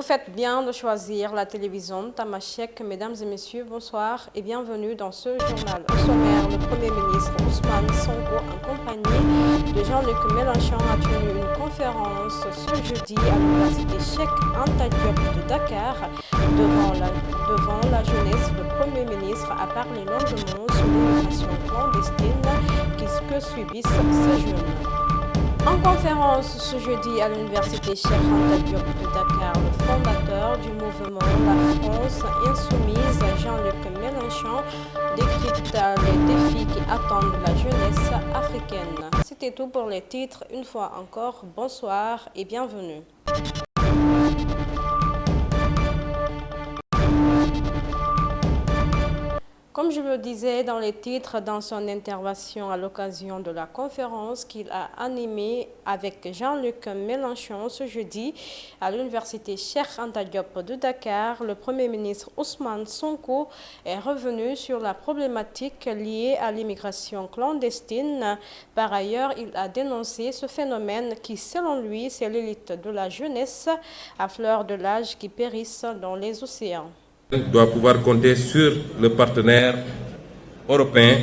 Vous faites bien de choisir la télévision Tamashek. Mesdames et messieurs, bonsoir et bienvenue dans ce journal. Au sommaire, le Premier ministre Ousmane Sonko, en compagnie de Jean-Luc Mélenchon, a tenu une conférence ce jeudi à l'université Cheikh Anta Diop de Dakar. Devant la jeunesse, le Premier ministre a parlé longuement sur l'immigration clandestine que subissent ces jeunes. En conférence ce jeudi à l'université Cheikh Anta Diop de Dakar, le fondateur du mouvement La France Insoumise, Jean-Luc Mélenchon, décrypte les défis qui attendent la jeunesse africaine. C'était tout pour les titres. Une fois encore, bonsoir et bienvenue. Comme je le disais dans les titres, dans son intervention à l'occasion de la conférence qu'il a animée avec Jean-Luc Mélenchon ce jeudi à l'université Cheikh Anta Diop de Dakar, le Premier ministre Ousmane Sonko est revenu sur la problématique liée à l'immigration clandestine. Par ailleurs, il a dénoncé ce phénomène qui, selon lui, c'est l'élite de la jeunesse à fleur de l'âge qui périssent dans les océans. Doit pouvoir compter sur le partenaire européen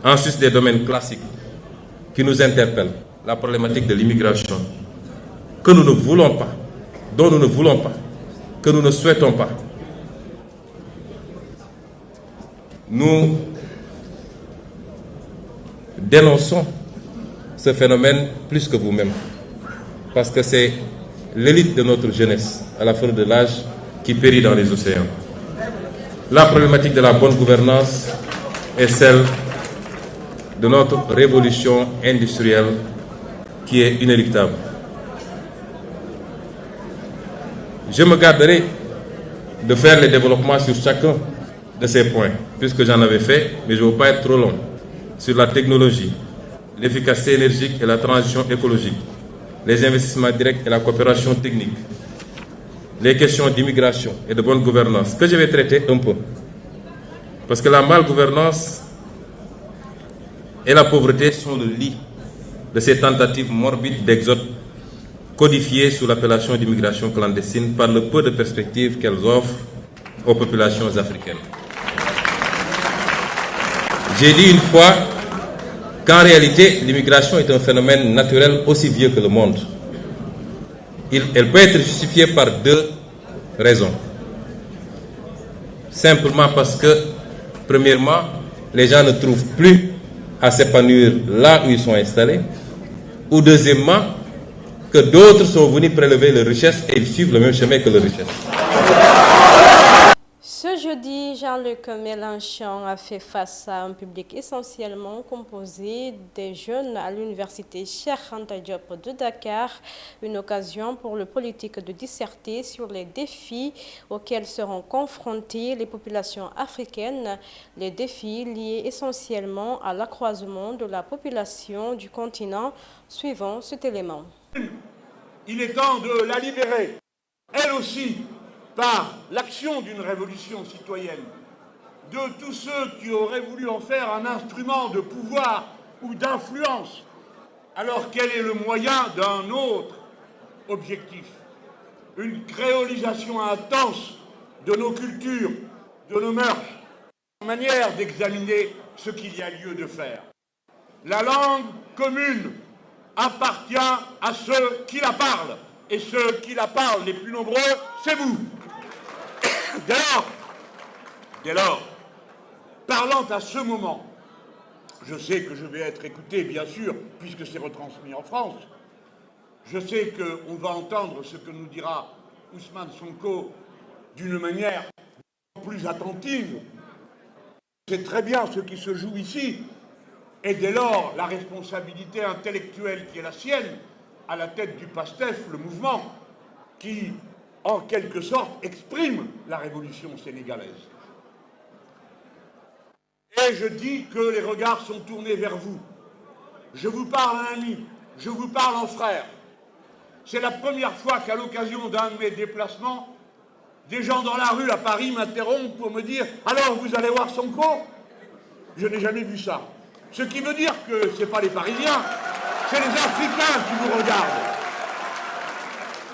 en sus des domaines classiques qui nous interpellent. La problématique de l'immigration, que nous ne voulons pas, dont nous ne voulons pas, que nous ne souhaitons pas. Nous dénonçons ce phénomène plus que vous-même, parce que c'est l'élite de notre jeunesse, à la fin de l'âge, qui périt dans les océans. La problématique de la bonne gouvernance est celle de notre révolution industrielle qui est inéluctable. Je me garderai de faire les développements sur chacun de ces points, puisque j'en avais fait, mais je ne veux pas être trop long, sur la technologie, l'efficacité énergique et la transition écologique, les investissements directs et la coopération technique, les questions d'immigration et de bonne gouvernance, que je vais traiter un peu. Parce que la malgouvernance et la pauvreté sont le lit de ces tentatives morbides d'exode codifiées sous l'appellation d'immigration clandestine par le peu de perspectives qu'elles offrent aux populations africaines. J'ai dit une fois qu'en réalité, l'immigration est un phénomène naturel aussi vieux que le monde. Elle peut être justifiée par deux raisons. Simplement parce que, premièrement, les gens ne trouvent plus à s'épanouir là où ils sont installés. Ou deuxièmement, que d'autres sont venus prélever leurs richesses et ils suivent le même chemin que leurs richesses. Ce jeudi, Jean-Luc Mélenchon a fait face à un public essentiellement composé des jeunes à l'université Cheikh Anta Diop de Dakar, une occasion pour le politique de disserter sur les défis auxquels seront confrontées les populations africaines, les défis liés essentiellement à l'accroissement de la population du continent, suivant cet élément. Il est temps de la libérer, elle aussi, par l'action d'une révolution citoyenne, de tous ceux qui auraient voulu en faire un instrument de pouvoir ou d'influence, alors quel est le moyen d'un autre objectif? Une créolisation intense de nos cultures, de nos mœurs, manière d'examiner ce qu'il y a lieu de faire. La langue commune appartient à ceux qui la parlent, et ceux qui la parlent les plus nombreux, c'est vous. Dès lors, parlant à ce moment, je sais que je vais être écouté, bien sûr, puisque c'est retransmis en France. Je sais qu'on va entendre ce que nous dira Ousmane Sonko d'une manière plus attentive. C'est très bien ce qui se joue ici. Et dès lors, la responsabilité intellectuelle qui est la sienne, à la tête du PASTEF, le mouvement, qui en quelque sorte, exprime la révolution sénégalaise. Et je dis que les regards sont tournés vers vous. Je vous parle en ami, je vous parle en frère. C'est la première fois qu'à l'occasion d'un de mes déplacements, des gens dans la rue à Paris m'interrompent pour me dire « Alors, vous allez voir Sonko ?» Je n'ai jamais vu ça. Ce qui veut dire que ce n'est pas les Parisiens, c'est les Africains qui vous regardent.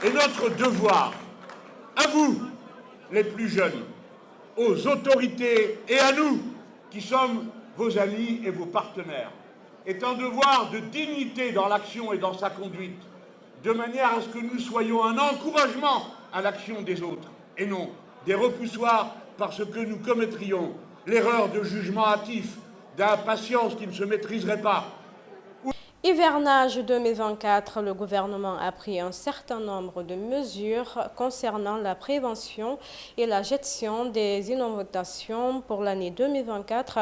Et notre devoir, à vous, les plus jeunes, aux autorités et à nous, qui sommes vos amis et vos partenaires, est un devoir de dignité dans l'action et dans sa conduite, de manière à ce que nous soyons un encouragement à l'action des autres, et non des repoussoirs parce que nous commettrions l'erreur de jugement hâtif, d'impatience qui ne se maîtriserait pas. Hivernage 2024, le gouvernement a pris un certain nombre de mesures concernant la prévention et la gestion des inondations pour l'année 2024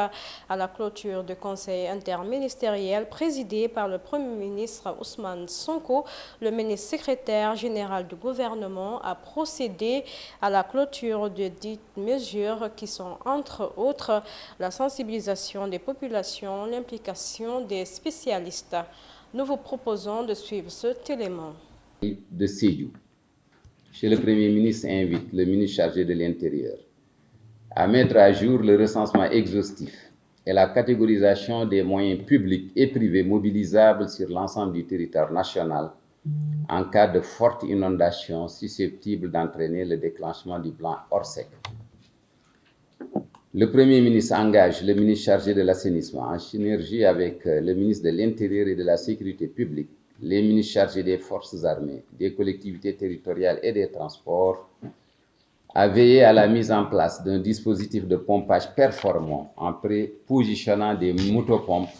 à la clôture du Conseil interministériel présidé par le Premier ministre Ousmane Sonko. Le ministre secrétaire général du gouvernement a procédé à la clôture de dites mesures qui sont entre autres la sensibilisation des populations, l'implication des spécialistes. Nous vous proposons de suivre cet élément. De Sédhiou. Chez le Premier ministre invite le ministre chargé de l'Intérieur à mettre à jour le recensement exhaustif et la catégorisation des moyens publics et privés mobilisables sur l'ensemble du territoire national en cas de forte inondation susceptible d'entraîner le déclenchement du plan Orsec. Le Premier ministre engage le ministre chargé de l'assainissement en synergie avec le ministre de l'Intérieur et de la Sécurité publique, les ministres chargés des forces armées, des collectivités territoriales et des transports, à veiller à la mise en place d'un dispositif de pompage performant en positionnant des motopompes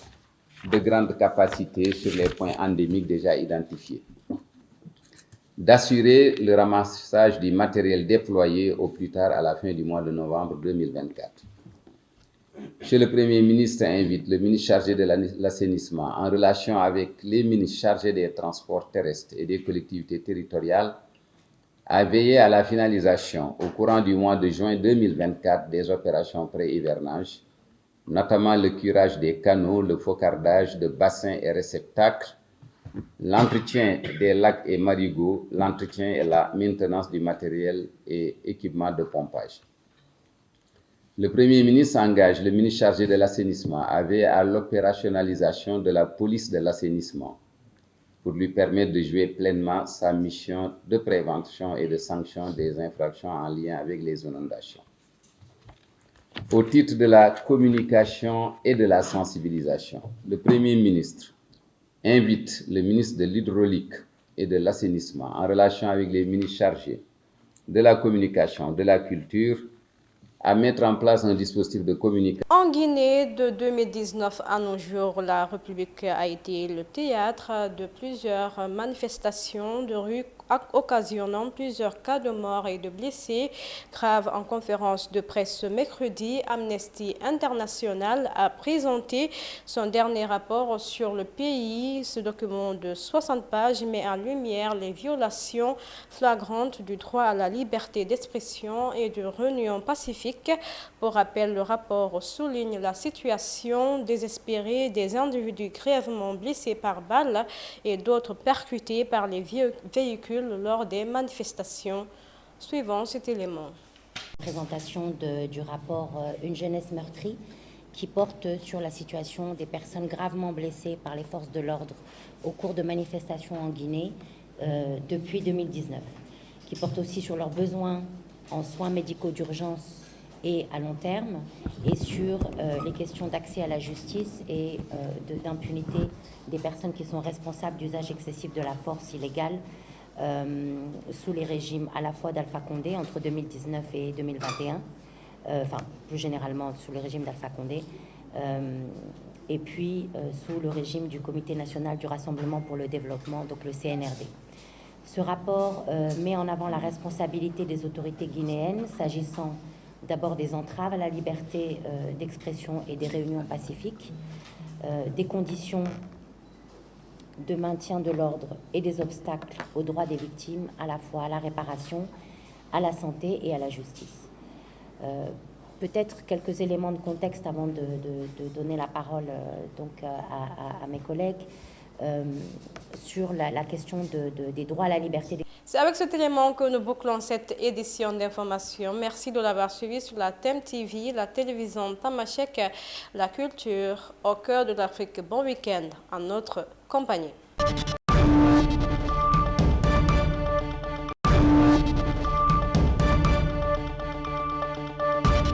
de grande capacité sur les points endémiques déjà identifiés. D'assurer le ramassage du matériel déployé au plus tard à la fin du mois de novembre 2024. Chez le Premier ministre invite le ministre chargé de l'assainissement en relation avec les ministres chargés des transports terrestres et des collectivités territoriales à veiller à la finalisation au courant du mois de juin 2024 des opérations pré-hivernage, notamment le curage des canaux, le focardage de bassins et réceptacles, l'entretien des lacs et marigots, l'entretien et la maintenance du matériel et équipements de pompage. Le Premier ministre engage le ministre chargé de l'assainissement à veiller à l'opérationnalisation de la police de l'assainissement pour lui permettre de jouer pleinement sa mission de prévention et de sanction des infractions en lien avec les inondations. Au titre de la communication et de la sensibilisation, le Premier ministre invite le ministre de l'Hydraulique et de l'Assainissement, en relation avec les ministres chargés de la communication, de la culture, à mettre en place un dispositif de communication. En Guinée, de 2019 à nos jours, la République a été le théâtre de plusieurs manifestations de rue occasionnant plusieurs cas de morts et de blessés graves. En conférence de presse ce mercredi, Amnesty International a présenté son dernier rapport sur le pays. Ce document de 60 pages met en lumière les violations flagrantes du droit à la liberté d'expression et de réunion pacifique. Pour rappel, le rapport souligne la situation désespérée des individus grièvement blessés par balles et d'autres percutés par les véhicules lors des manifestations. Suivant cet élément. Présentation du rapport Une jeunesse meurtrie qui porte sur la situation des personnes gravement blessées par les forces de l'ordre au cours de manifestations en Guinée depuis 2019, qui porte aussi sur leurs besoins en soins médicaux d'urgence et à long terme, et sur les questions d'accès à la justice et d'impunité des personnes qui sont responsables d'usage excessif de la force illégale sous les régimes à la fois d'Alpha Condé entre 2019 et 2021, enfin plus généralement sous le régime d'Alpha Condé, et puis sous le régime du Comité national du Rassemblement pour le développement, donc le CNRD. Ce rapport met en avant la responsabilité des autorités guinéennes s'agissant d'abord des entraves à la liberté d'expression et des réunions pacifiques, des conditions de maintien de l'ordre et des obstacles aux droits des victimes, à la fois à la réparation, à la santé et à la justice. Peut-être quelques éléments de contexte avant de donner la parole donc à mes collègues sur la question des droits à la liberté. C'est avec cet élément que nous bouclons cette édition d'information. Merci de l'avoir suivi sur la TEM TV, la télévision Tamashek, la culture au cœur de l'Afrique. Bon week-end en notre compagnie.